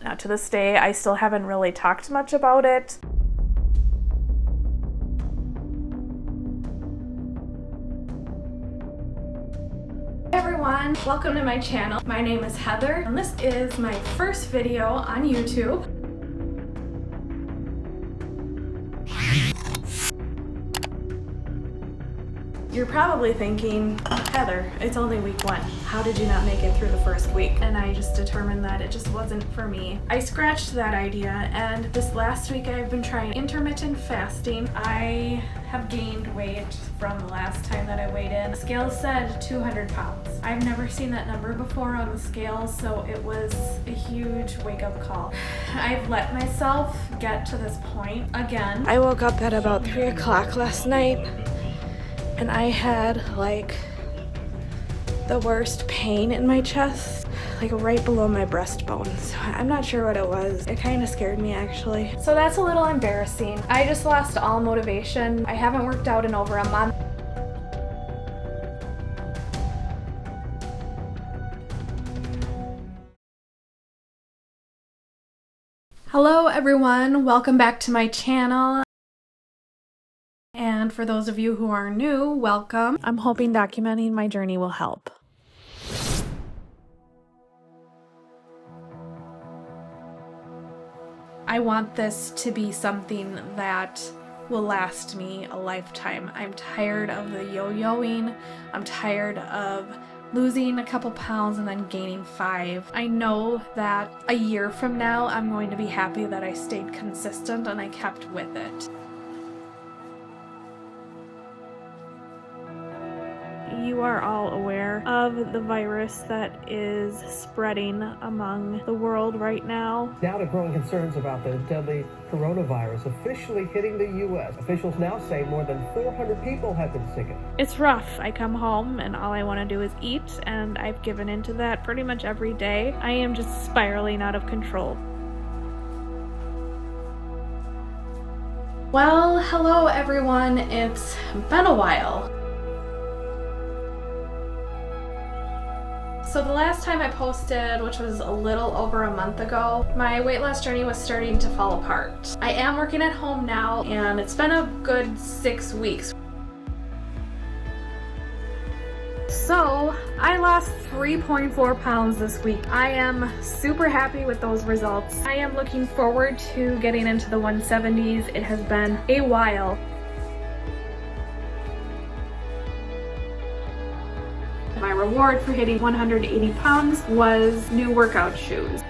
To this day, I still haven't really talked much about it. Hey everyone, welcome to my channel. My name is Heather, and this is my first video on YouTube. You're probably thinking, Heather, it's only week 1. How did you not make it through the first week? And I just determined that it just wasn't for me. I scratched that idea, and this last week I've been trying intermittent fasting. I have gained weight from the last time that I weighed in. The scale said 200 pounds. I've never seen that number before on the scale, so it was a huge wake-up call. I've let myself get to this point again. I woke up at about 3 o'clock last night, and I had like the worst pain in my chest, like right below my breastbone. So I'm not sure what it was. It kind of scared me actually. So that's a little embarrassing. I just lost all motivation. I haven't worked out in over a month. Hello everyone, welcome back to my channel. And for those of you who are new, welcome. I'm hoping documenting my journey will help. I want this to be something that will last me a lifetime. I'm tired of the yo-yoing. I'm tired of losing a couple pounds and then gaining 5. I know that a year from now, I'm going to be happy that I stayed consistent and I kept with it. You are all aware of the virus that is spreading among the world right now. Now to growing concerns about the deadly coronavirus officially hitting the U.S. Officials now say more than 400 people have been sickened. It's rough. I come home and all I want to do is eat, and I've given into that pretty much every day. I am just spiraling out of control. Well, hello everyone. It's been a while. So the last time I posted, which was a little over a month ago, my weight loss journey was starting to fall apart. I am working at home now, and it's been a good 6 weeks. So I lost 3.4 pounds this week. I am super happy with those results. I am looking forward to getting into the 170s. It has been a while. My reward for hitting 180 pounds was new workout shoes.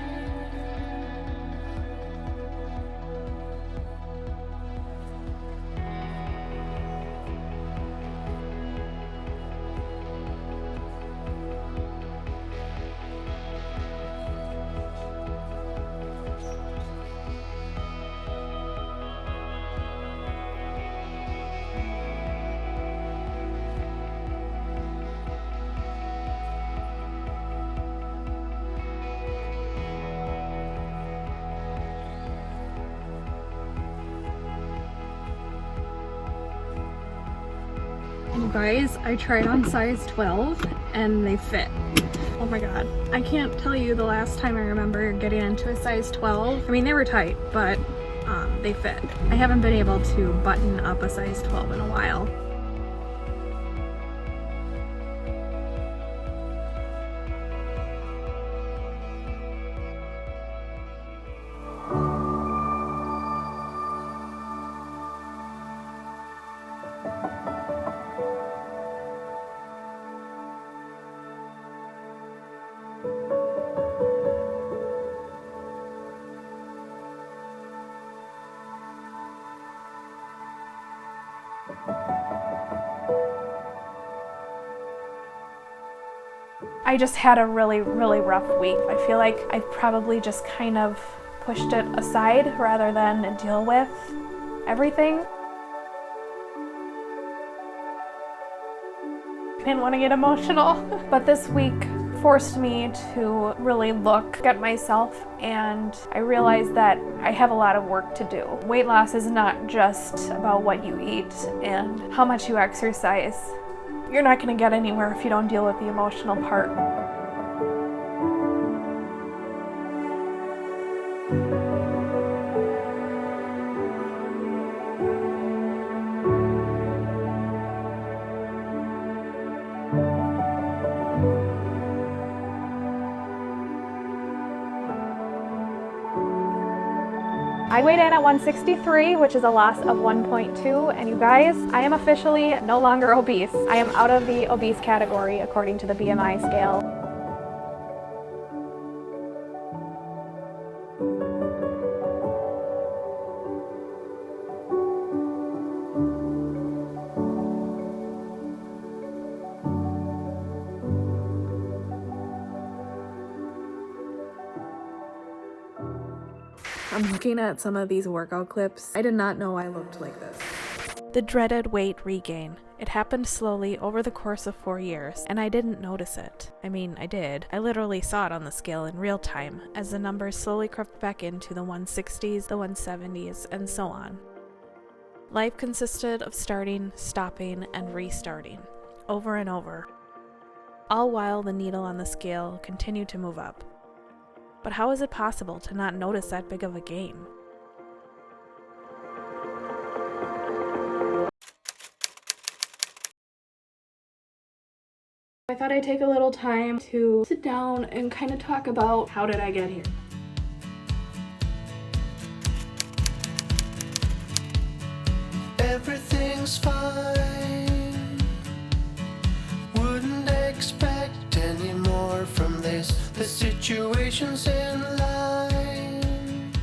You guys, I tried on size 12 and they fit. Oh my god. I can't tell you the last time I remember getting into a size 12. I mean, they were tight, but they fit. I haven't been able to button up a size 12 in a while. I just had a really rough week. I feel like I probably just kind of pushed it aside rather than deal with everything. I didn't want to get emotional, but this week forced me to really look at myself, and I realized that I have a lot of work to do. Weight loss is not just about what you eat and how much you exercise. You're not going to get anywhere if you don't deal with the emotional part. I weighed in at 163, which is a loss of 1.2, and you guys, I am officially no longer obese. I am out of the obese category according to the BMI scale. I'm looking at some of these workout clips. I did not know I looked like this. The dreaded weight regain. It happened slowly over the course of 4 years, and I didn't notice it. I mean, I did. I literally saw it on the scale in real time, as the numbers slowly crept back into the 160s, the 170s, and so on. Life consisted of starting, stopping, and restarting, over and over, all while the needle on the scale continued to move up. But how is it possible to not notice that big of a gain? I thought I'd take a little time to sit down and kind of talk about how did I get here. Everything's fine. Wouldn't expect any more from this. The situation's in line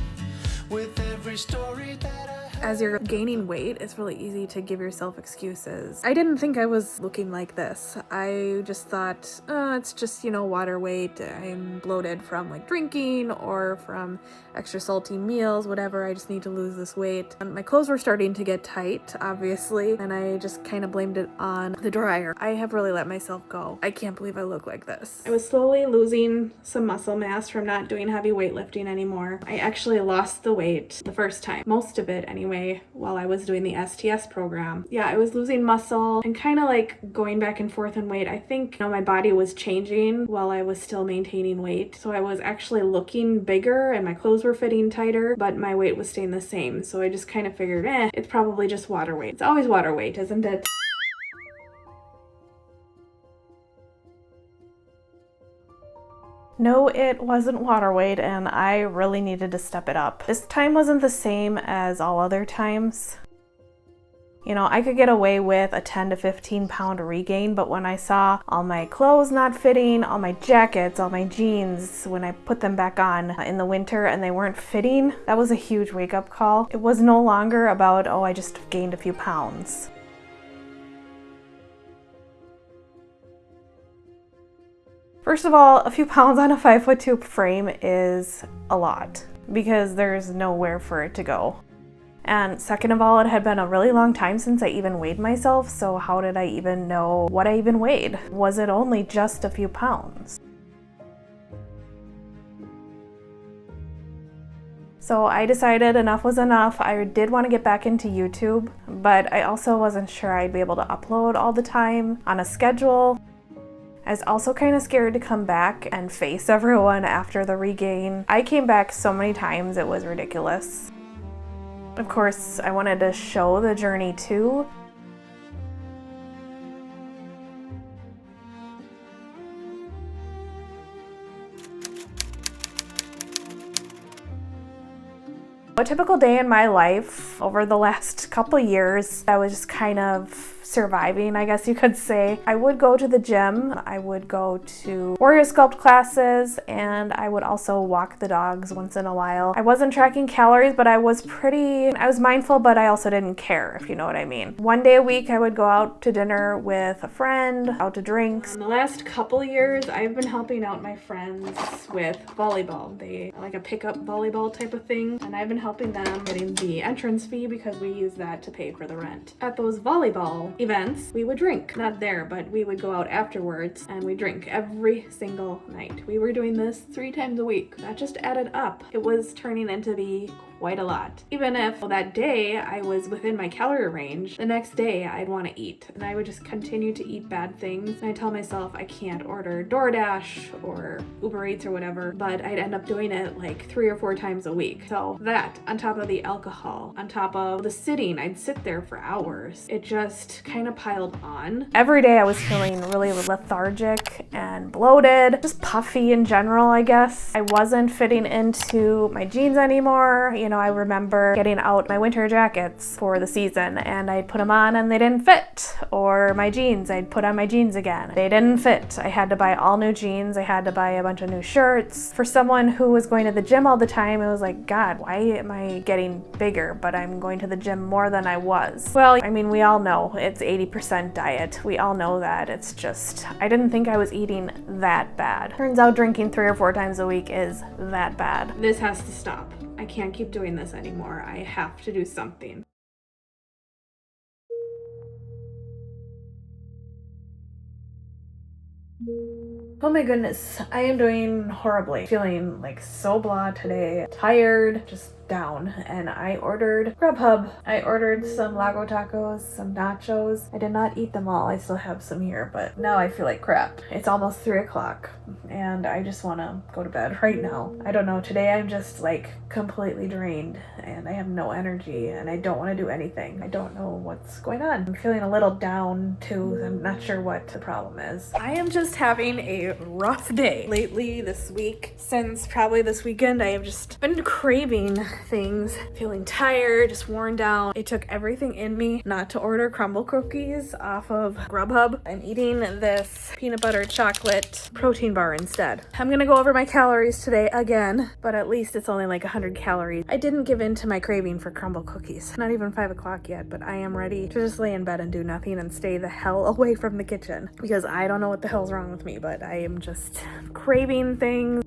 with every story that I have. As you're gaining weight, it's really easy to give yourself excuses. I didn't think I was looking like this. I just thought, it's just, water weight. I'm bloated from drinking or from extra salty meals, whatever. I just need to lose this weight. And my clothes were starting to get tight, obviously, and I just kind of blamed it on the dryer. I have really let myself go. I can't believe I look like this. I was slowly losing some muscle mass from not doing heavy weightlifting anymore. I actually lost the weight the first time, most of it anyway, while I was doing the STS program. Yeah, I was losing muscle and kind of going back and forth in weight. I think, my body was changing while I was still maintaining weight. So I was actually looking bigger and my clothes were fitting tighter, but my weight was staying the same. So I just kind of figured, it's probably just water weight. It's always water weight, isn't it? No, it wasn't water weight, and I really needed to step it up. This time wasn't the same as all other times. I could get away with a 10 to 15 pound regain, but when I saw all my clothes not fitting, all my jackets, all my jeans, when I put them back on in the winter and they weren't fitting, that was a huge wake-up call. It was no longer about, I just gained a few pounds. First of all, a few pounds on a 5'2" frame is a lot because there's nowhere for it to go. And second of all, it had been a really long time since I even weighed myself, so how did I even know what I even weighed? Was it only just a few pounds? So I decided enough was enough. I did want to get back into YouTube, but I also wasn't sure I'd be able to upload all the time on a schedule. I was also kind of scared to come back and face everyone after the regain. I came back so many times, it was ridiculous. Of course, I wanted to show the journey too. A typical day in my life over the last couple years, I was just kind of surviving, I guess you could say. I would go to the gym, I would go to warrior sculpt classes, and I would also walk the dogs once in a while. I wasn't tracking calories, but I was mindful, but I also didn't care, if you know what I mean. One day a week, I would go out to dinner with a friend, out to drinks. In the last couple years, I've been helping out my friends with volleyball. They like a pickup volleyball type of thing, and I've been helping them getting the entrance fee because we use that to pay for the rent. At those volleyball events, we would drink. Not there, but we would go out afterwards and we drink every single night. We were doing this 3 times a week. That just added up. It was turning into be quite a lot. Even if that day I was within my calorie range, the next day I'd want to eat and I would just continue to eat bad things. And I tell myself I can't order DoorDash or Uber Eats or whatever, but I'd end up doing it like 3 or 4 times a week. So that on top of the alcohol, on top of the sitting, I'd sit there for hours. It just kind of piled on. Every day I was feeling really lethargic and bloated, just puffy in general, I guess. I wasn't fitting into my jeans anymore. You know, I remember getting out my winter jackets for the season and I'd put them on and they didn't fit. Or my jeans, I'd put on my jeans again. They didn't fit. I had to buy all new jeans. I had to buy a bunch of new shirts. For someone who was going to the gym all the time, it was like, God, why am I getting bigger, but I'm going to the gym more than I was? Well, I mean, we all know it's 80% diet. We all know that. It's just, I didn't think I was eating that bad. Turns out drinking 3 or 4 times a week is that bad. This has to stop. I can't keep doing this anymore. I have to do something. Oh my goodness, I am doing horribly. Feeling like so blah today. Tired, just down. And I ordered Grubhub. I ordered some Lago tacos, some nachos. I did not eat them all. I still have some here, but now I feel like crap. It's almost 3 o'clock and I just want to go to bed right now. I don't know. Today I'm just like completely drained and I have no energy and I don't want to do anything. I don't know what's going on. I'm feeling a little down too. I'm not sure what the problem is. I am just having a rough day lately this week. Since probably this weekend, I have just been craving things, feeling tired, just worn down. It took everything in me not to order crumble cookies off of Grubhub. I'm eating this peanut butter chocolate protein bar instead. I'm gonna go over my calories today again, but at least it's only like 100 calories. I didn't give in to my craving for crumble cookies. Not even 5 o'clock yet, but I am ready to just lay in bed and do nothing and stay the hell away from the kitchen because I don't know what the hell's wrong with me, but I am just craving things.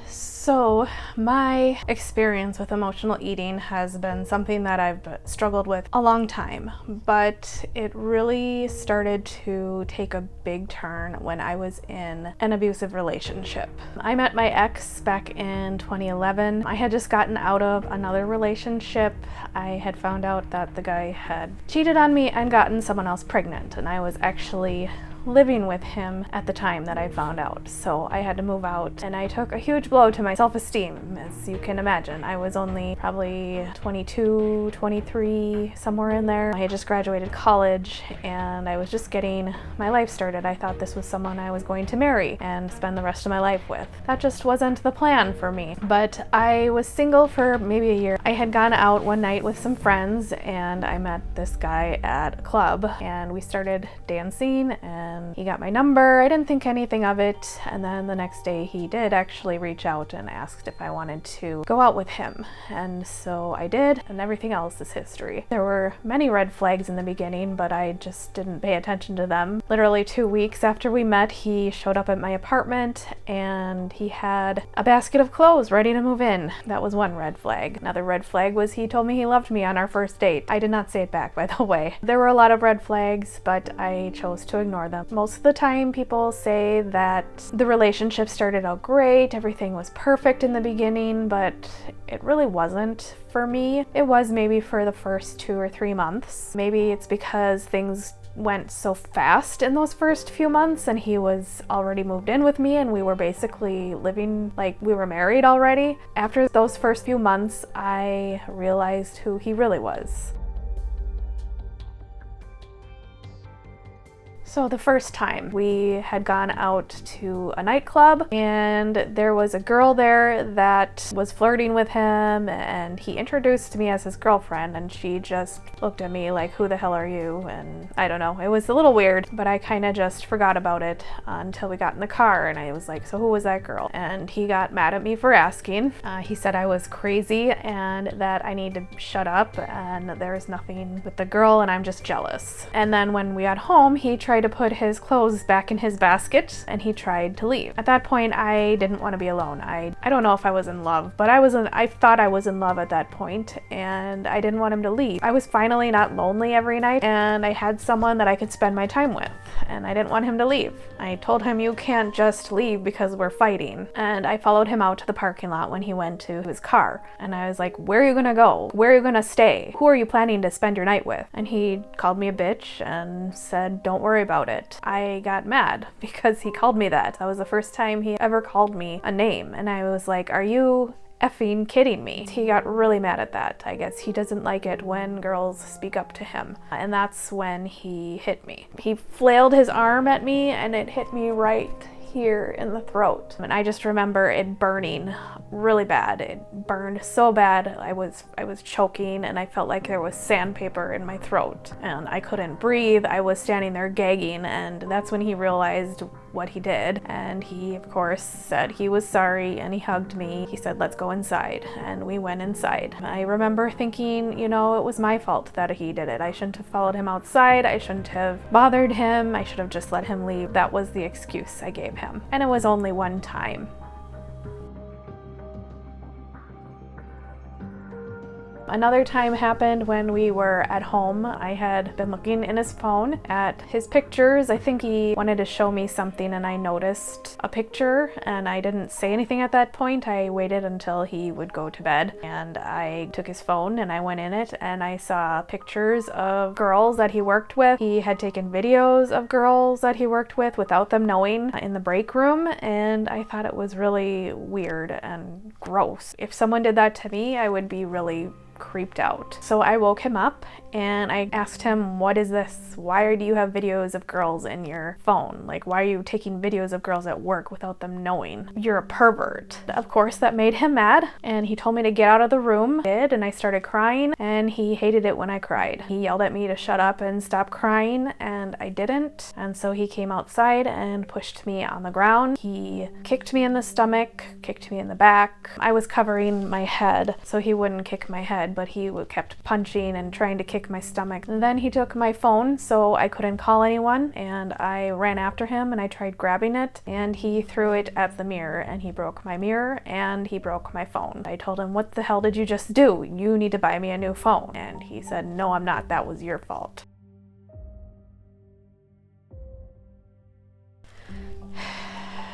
So my experience with emotional eating has been something that I've struggled with a long time, but it really started to take a big turn when I was in an abusive relationship. I met my ex back in 2011. I had just gotten out of another relationship. I had found out that the guy had cheated on me and gotten someone else pregnant, and I was actually living with him at the time that I found out. So I had to move out and I took a huge blow to my self-esteem, as you can imagine. I was only probably 22, 23, somewhere in there. I had just graduated college and I was just getting my life started. I thought this was someone I was going to marry and spend the rest of my life with. That just wasn't the plan for me. But I was single for maybe a year. I had gone out one night with some friends and I met this guy at a club and we started dancing and he got my number. I didn't think anything of it, and then the next day he did actually reach out and asked if I wanted to go out with him, and so I did, and everything else is history. There were many red flags in the beginning, but I just didn't pay attention to them. Literally 2 weeks after we met, he showed up at my apartment and he had a basket of clothes ready to move in. That was one red flag. Another red flag was he told me he loved me on our first date. I did not say it back, by the way. There were a lot of red flags, but I chose to ignore them. Most of the time people say that the relationship started out great, everything was perfect in the beginning, but it really wasn't for me. It was maybe for the first 2 or 3 months. Maybe it's because things went so fast in those first few months and he was already moved in with me and we were basically living like we were married already. After those first few months, I realized who he really was. So the first time we had gone out to a nightclub and there was a girl there that was flirting with him and he introduced me as his girlfriend and she just looked at me like, who the hell are you? And I don't know, it was a little weird, but I kind of just forgot about it until we got in the car and I was like, so who was that girl? And he got mad at me for asking. He said I was crazy and that I need to shut up and there's nothing with the girl and I'm just jealous. And then when we got home, he tried tried to put his clothes back in his basket and he tried to leave. At that point, I didn't want to be alone. I don't know if I was in love, but I thought I was in love at that point, and I didn't want him to leave. I was finally not lonely every night, and I had someone that I could spend my time with, and I didn't want him to leave. I told him, you can't just leave because we're fighting. And I followed him out to the parking lot when he went to his car. And I was like, where are you gonna go? Where are you gonna stay? Who are you planning to spend your night with? And he called me a bitch and said, don't worry about it. I got mad because he called me that. That was the first time he ever called me a name. And I was like, are you effing kidding me? He got really mad at that. I guess he doesn't like it when girls speak up to him. And that's when he hit me. He flailed his arm at me and it hit me right here in the throat. And I just remember it burning really bad. It burned so bad. I was choking and I felt like there was sandpaper in my throat and I couldn't breathe. I was standing there gagging, and that's when he realized what he did. And he, of course, said he was sorry and he hugged me. He said, let's go inside. And we went inside. I remember thinking, you know, it was my fault that he did it. I shouldn't have followed him outside. I shouldn't have bothered him. I should have just let him leave. That was the excuse I gave him. And it was only one time. Another time happened when we were at home. I had been looking in his phone at his pictures. I think he wanted to show me something and I noticed a picture and I didn't say anything at that point. I waited until he would go to bed and I took his phone and I went in it and I saw pictures of girls that he worked with. He had taken videos of girls that he worked with without them knowing in the break room, and I thought it was really weird and gross. If someone did that to me, I would be really creeped out. So I woke him up and I asked him, what is this? Why do you have videos of girls in your phone? Like, why are you taking videos of girls at work without them knowing? You're a pervert. Of course, that made him mad and he told me to get out of the room. I did, and I started crying, and he hated it when I cried. He yelled at me to shut up and stop crying, and I didn't. And so he came outside and pushed me on the ground. He kicked me in the stomach, kicked me in the back. I was covering my head so he wouldn't kick my head, but he kept punching and trying to kick my stomach. And then he took my phone so I couldn't call anyone, and I ran after him and I tried grabbing it, and he threw it at the mirror, and he broke my mirror and he broke my phone. I told him, what the hell did you just do? You need to buy me a new phone. And he said, no, I'm not. That was your fault.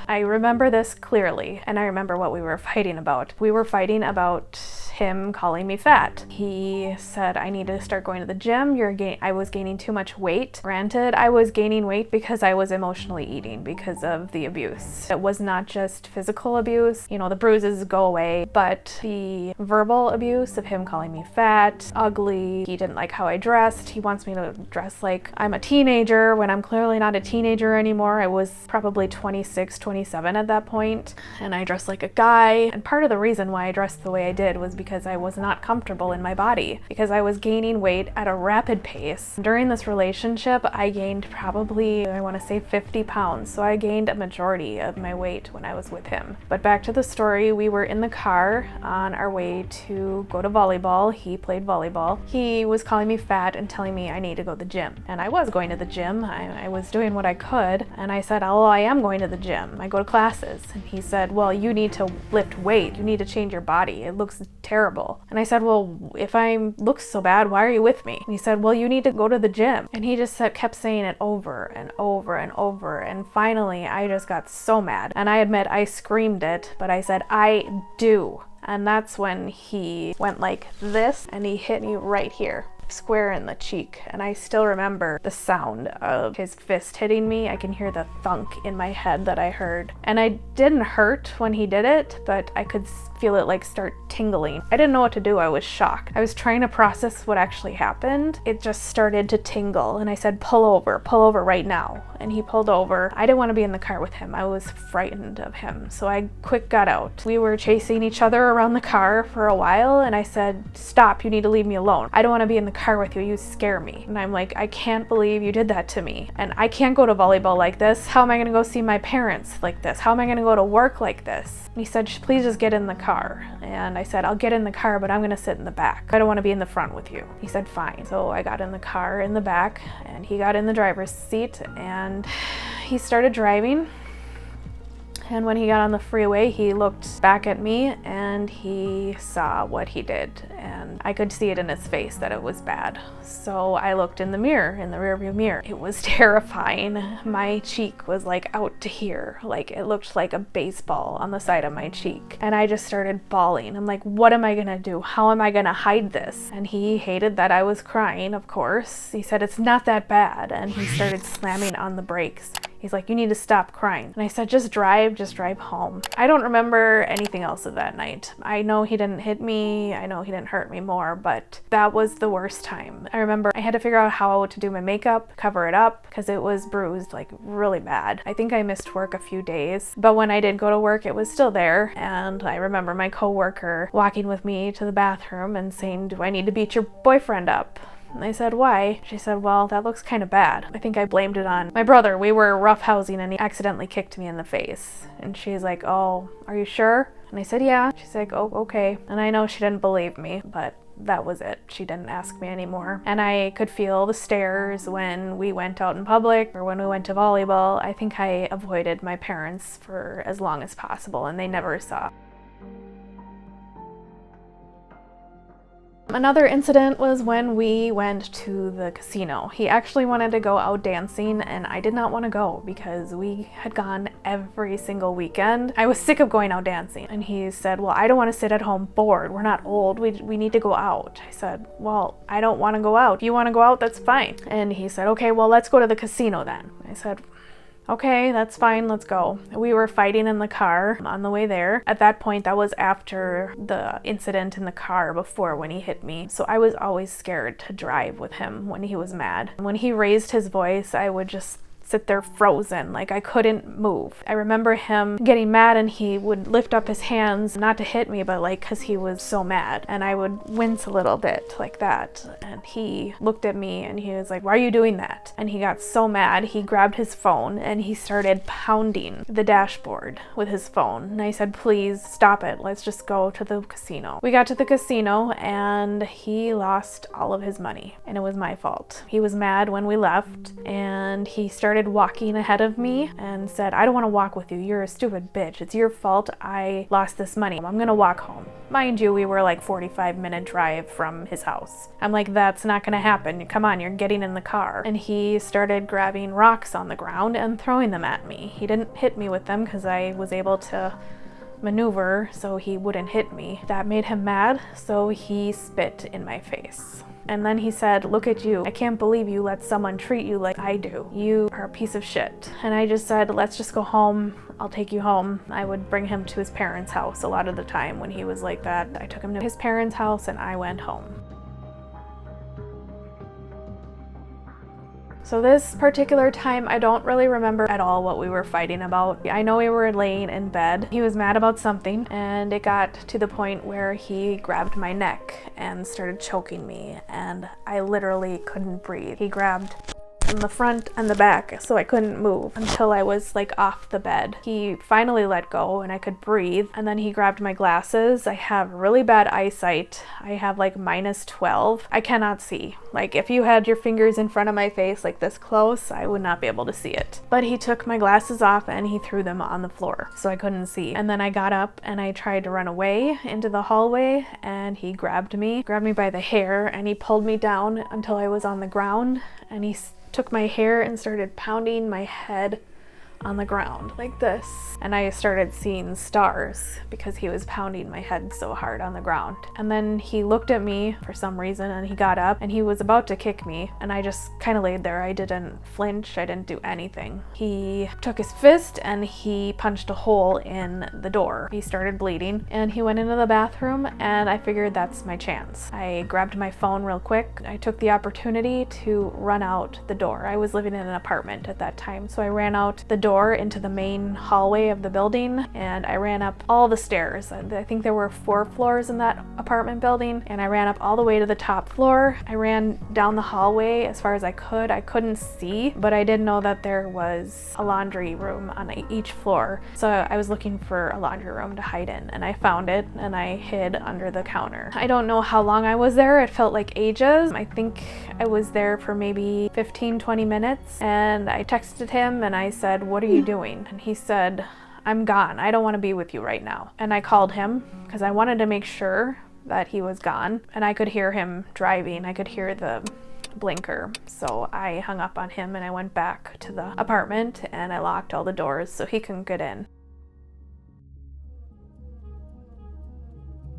I remember this clearly, and I remember what we were fighting about. We were fighting about him calling me fat. He said I need to start going to the gym. I was gaining too much weight. Granted, I was gaining weight because I was emotionally eating because of the abuse. It was not just physical abuse, you know, the bruises go away, but the verbal abuse of him calling me fat, ugly. He didn't like how I dressed. He wants me to dress like I'm a teenager when I'm clearly not a teenager anymore. I was probably 26, 27 at that point, and I dressed like a guy. And part of the reason why I dressed the way I did was because I was not comfortable in my body, because I was gaining weight at a rapid pace. During this relationship, I gained probably, I want to say 50 pounds. So I gained a majority of my weight when I was with him. But back to the story, we were in the car on our way to go to volleyball. He played volleyball. He was calling me fat and telling me I need to go to the gym. And I was going to the gym. I was doing what I could. And I said, oh, I am going to the gym. I go to classes. And he said, well, you need to lift weight. You need to change your body. It looks terrible. And I said, well, if I look so bad, why are you with me? And he said, well, you need to go to the gym. And he just kept saying it over and over and over. And finally, I just got so mad. And I admit I screamed it, but I said, I do. And that's when he went like this and he hit me right here, square in the cheek. And I still remember the sound of his fist hitting me. I can hear the thunk in my head that I heard. And I didn't hurt when he did it, but I could feel it like start tingling. I didn't know what to do. I was shocked. I was trying to process what actually happened. It just started to tingle, and I said, pull over right now. And he pulled over. I didn't want to be in the car with him. I was frightened of him, so I quick got out. We were chasing each other around the car for a while, and I said, stop, you need to leave me alone. I don't want to be in the car with you. You scare me. And I'm like, I can't believe you did that to me. And I can't go to volleyball like this. How am I gonna go see my parents like this? How am I gonna go to work like this? And he said, please just get in the car. And I said, I'll get in the car, but I'm gonna sit in the back. I don't wanna be in the front with you. He said, fine. So I got in the car in the back, and he got in the driver's seat, and he started driving. And when he got on the freeway, he looked back at me and he saw what he did. And I could see it in his face that it was bad. So I looked in the mirror, in the rearview mirror. It was terrifying. My cheek was like out to here. Like it looked like a baseball on the side of my cheek. And I just started bawling. I'm like, what am I gonna do? How am I gonna hide this? And he hated that I was crying, of course. He said, it's not that bad. And he started slamming on the brakes. He's like, you need to stop crying. And I said, just drive home. I don't remember anything else of that night. I know he didn't hit me. I know he didn't hurt me more, but that was the worst time. I remember I had to figure out how to do my makeup, cover it up, because it was bruised like really bad. I think I missed work a few days, but when I did go to work, it was still there. And I remember my coworker walking with me to the bathroom and saying, do I need to beat your boyfriend up? And I said, why? She said, well, that looks kind of bad. I think I blamed it on my brother. We were roughhousing and he accidentally kicked me in the face. And she's like, oh, are you sure? And I said, yeah. She's like, oh, okay. And I know she didn't believe me, but that was it. She didn't ask me anymore. And I could feel the stares when we went out in public or when we went to volleyball. I think I avoided my parents for as long as possible and they never saw. Another incident was when we went to the casino. He actually wanted to go out dancing and I did not want to go because we had gone every single weekend. I was sick of going out dancing. And he said, well, I don't want to sit at home bored. We're not old. We need to go out. I said, well, I don't want to go out. If you want to go out, that's fine. And he said, okay, well, let's go to the casino then. I said, okay, that's fine, let's go. We were fighting in the car on the way there. At that point, that was after the incident in the car before when he hit me. So I was always scared to drive with him when he was mad. When he raised his voice, I would just sit there frozen, like I couldn't move. I remember him getting mad and he would lift up his hands, not to hit me, but like because he was so mad. And I would wince a little bit like that. And he looked at me and he was like, why are you doing that? And he got so mad, he grabbed his phone and he started pounding the dashboard with his phone. And I said, please stop it. Let's just go to the casino. We got to the casino and he lost all of his money and it was my fault. He was mad when we left and he started walking ahead of me and said, I don't want to walk with you. You're a stupid bitch. It's your fault I lost this money. I'm gonna walk home. Mind you, we were like 45-minute drive from his house. I'm like, that's not gonna happen. Come on, you're getting in the car. And he started grabbing rocks on the ground and throwing them at me. He didn't hit me with them because I was able to maneuver so he wouldn't hit me. That made him mad, so he spit in my face. And then he said, look at you. I can't believe you let someone treat you like I do. You are a piece of shit. And I just said, let's just go home. I'll take you home. I would bring him to his parents' house a lot of the time when he was like that. I took him to his parents' house and I went home. So this particular time, I don't really remember at all what we were fighting about. I know we were laying in bed. He was mad about something and it got to the point where he grabbed my neck and started choking me and I literally couldn't breathe. He grabbed in the front and the back so I couldn't move until I was like off the bed. He finally let go and I could breathe and then he grabbed my glasses. I have really bad eyesight. I have like -12. I cannot see. Like if you had your fingers in front of my face like this close, I would not be able to see it. But he took my glasses off and he threw them on the floor so I couldn't see. And then I got up and I tried to run away into the hallway and he grabbed me by the hair and he pulled me down until I was on the ground and he took my hair and started pounding my head on the ground like this. And I started seeing stars because he was pounding my head so hard on the ground. And then he looked at me for some reason and he got up and he was about to kick me and I just kind of laid there. I didn't flinch. I didn't do anything. He took his fist and he punched a hole in the door. He started bleeding and he went into the bathroom and I figured that's my chance. I grabbed my phone real quick. I took the opportunity to run out the door. I was living in an apartment at that time, so I ran out the door door into the main hallway of the building, and I ran up all the stairs. I think there were 4 floors in that apartment building, and I ran up all the way to the top floor. I ran down the hallway as far as I could. I couldn't see, but I did know that there was a laundry room on each floor. So I was looking for a laundry room to hide in, and I found it, and I hid under the counter. I don't know how long I was there. It felt like ages. I think I was there for maybe 15-20 minutes, and I texted him and I said, "What are you doing?" And he said, "I'm gone. I don't want to be with you right now." And I called him because I wanted to make sure that he was gone, and I could hear him driving. I could hear the blinker. So I hung up on him and I went back to the apartment and I locked all the doors so he couldn't get in.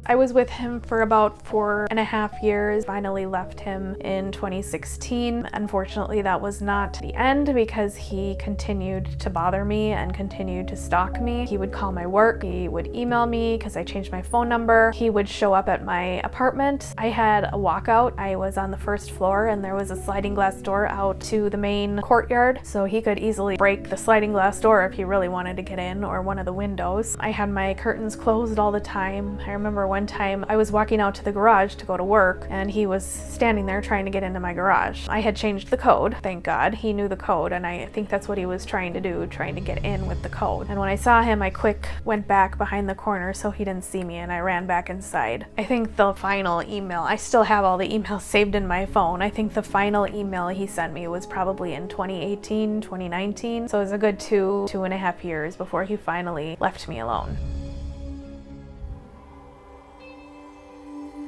I was with him for about 4.5 years, finally left him in 2016. Unfortunately, that was not the end because he continued to bother me and continued to stalk me. He would call my work, he would email me because I changed my phone number. He would show up at my apartment. I had a walkout. I was on the first floor and there was a sliding glass door out to the main courtyard, so he could easily break the sliding glass door if he really wanted to get in, or one of the windows. I had my curtains closed all the time. I remember one time I was walking out to the garage to go to work and he was standing there trying to get into my garage. I had changed the code, thank God. He knew the code, and I think that's what he was trying to do, trying to get in with the code. And when I saw him, I quick went back behind the corner so he didn't see me, and I ran back inside. I think the final email, I still have all the emails saved in my phone. I think the final email he sent me was probably in 2018, 2019. So it was a good 2.5 years before he finally left me alone.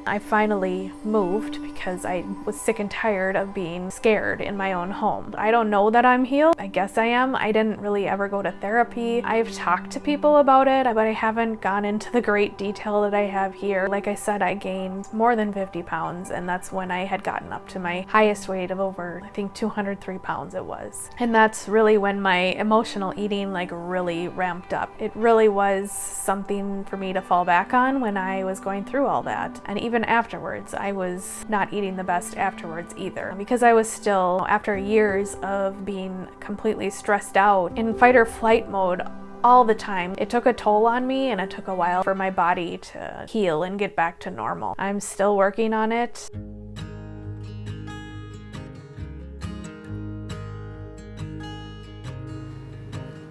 I finally moved because I was sick and tired of being scared in my own home. I don't know that I'm healed. I guess I am. I didn't really ever go to therapy. I've talked to people about it, but I haven't gone into the great detail that I have here. Like I said, I gained more than 50 pounds, and that's when I had gotten up to my highest weight of over, I think 203 pounds it was. And that's really when my emotional eating really ramped up. It really was something for me to fall back on when I was going through all that. And even afterwards, I was not eating the best afterwards either, because I was still, after years of being completely stressed out in fight or flight mode all the time. It took a toll on me, and it took a while for my body to heal and get back to normal. I'm still working on it.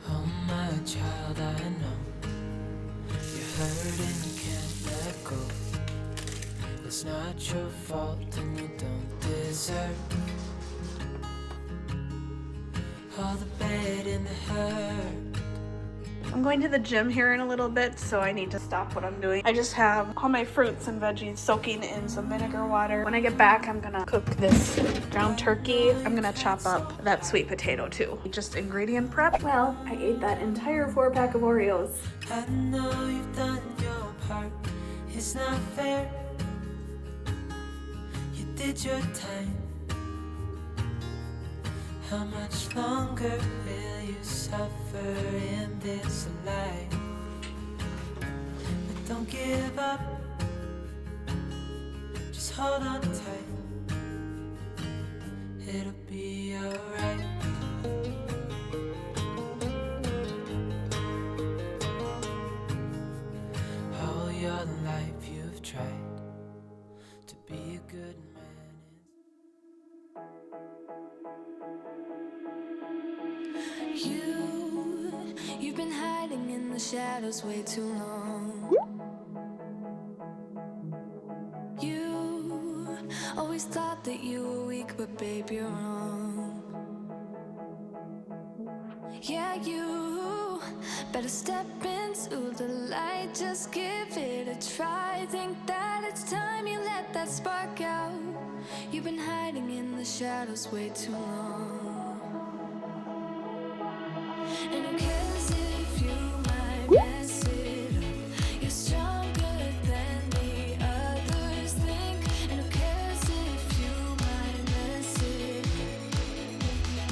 Oh my child, I know you're hurt and you can't let go. It's not your fault and you don't deserve all the bad and the hurt. I'm going to the gym here in a little bit, so I need to stop what I'm doing. I just have all my fruits and veggies soaking in some vinegar water. When I get back, I'm gonna cook this ground turkey. I'm gonna chop up that sweet potato too. Just ingredient prep. Well, I ate that entire 4-pack of Oreos. I know you've done your part. It's not fair. You did your time. How much longer will you suffer in this life? But don't give up. Just hold on tight. It'll be alright. All your life you've tried to be a good man. You've been hiding in the shadows way too long. You always thought that you were weak, but babe, you're wrong. Yeah, you better step into the light, just give it a try. Think that it's time you let that spark out. You've been hiding in the shadows way too long. And who cares if you might mess it up? You're stronger than the others think. And who cares if you might mess it up?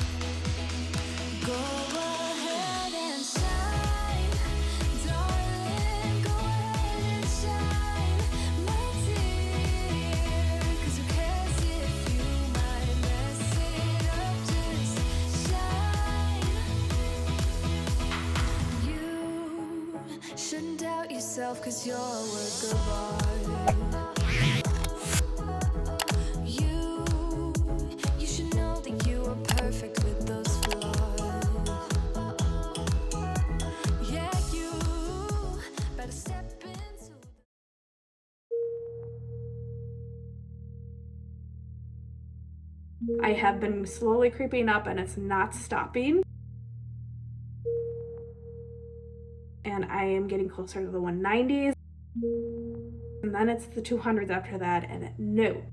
Go ahead and shine, darling. Go ahead and shine, my dear. 'Cause who cares if you might mess it up? yourself, 'cause you're a work of art. You should know that you are perfect with those flaws. Yeah, you better step into. I have been slowly creeping up and it's not stopping. And I am getting closer to the 190s. And then it's the 200s after that, and no.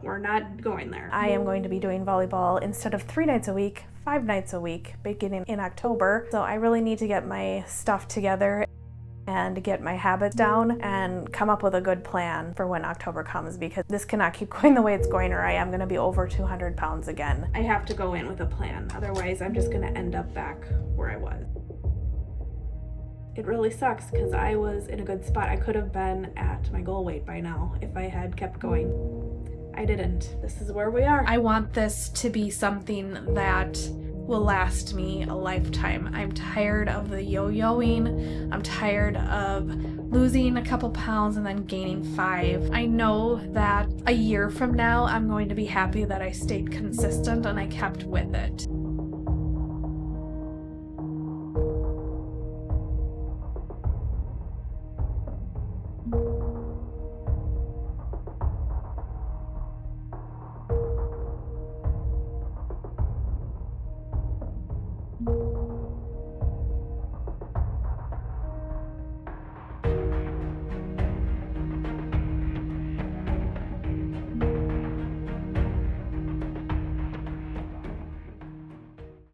We're not going there. I am going to be doing volleyball instead of 3 nights a week, 5 nights a week, beginning in October. So I really need to get my stuff together and get my habits down and come up with a good plan for when October comes, because this cannot keep going the way it's going, or I am going to be over 200 pounds again. I have to go in with a plan. Otherwise, I'm just going to end up back where I was. It really sucks because I was in a good spot. I could have been at my goal weight by now if I had kept going. I didn't. This is where we are. I want this to be something that will last me a lifetime. I'm tired of the yo-yoing. I'm tired of losing a couple pounds and then gaining 5. I know that a year from now, I'm going to be happy that I stayed consistent and I kept with it.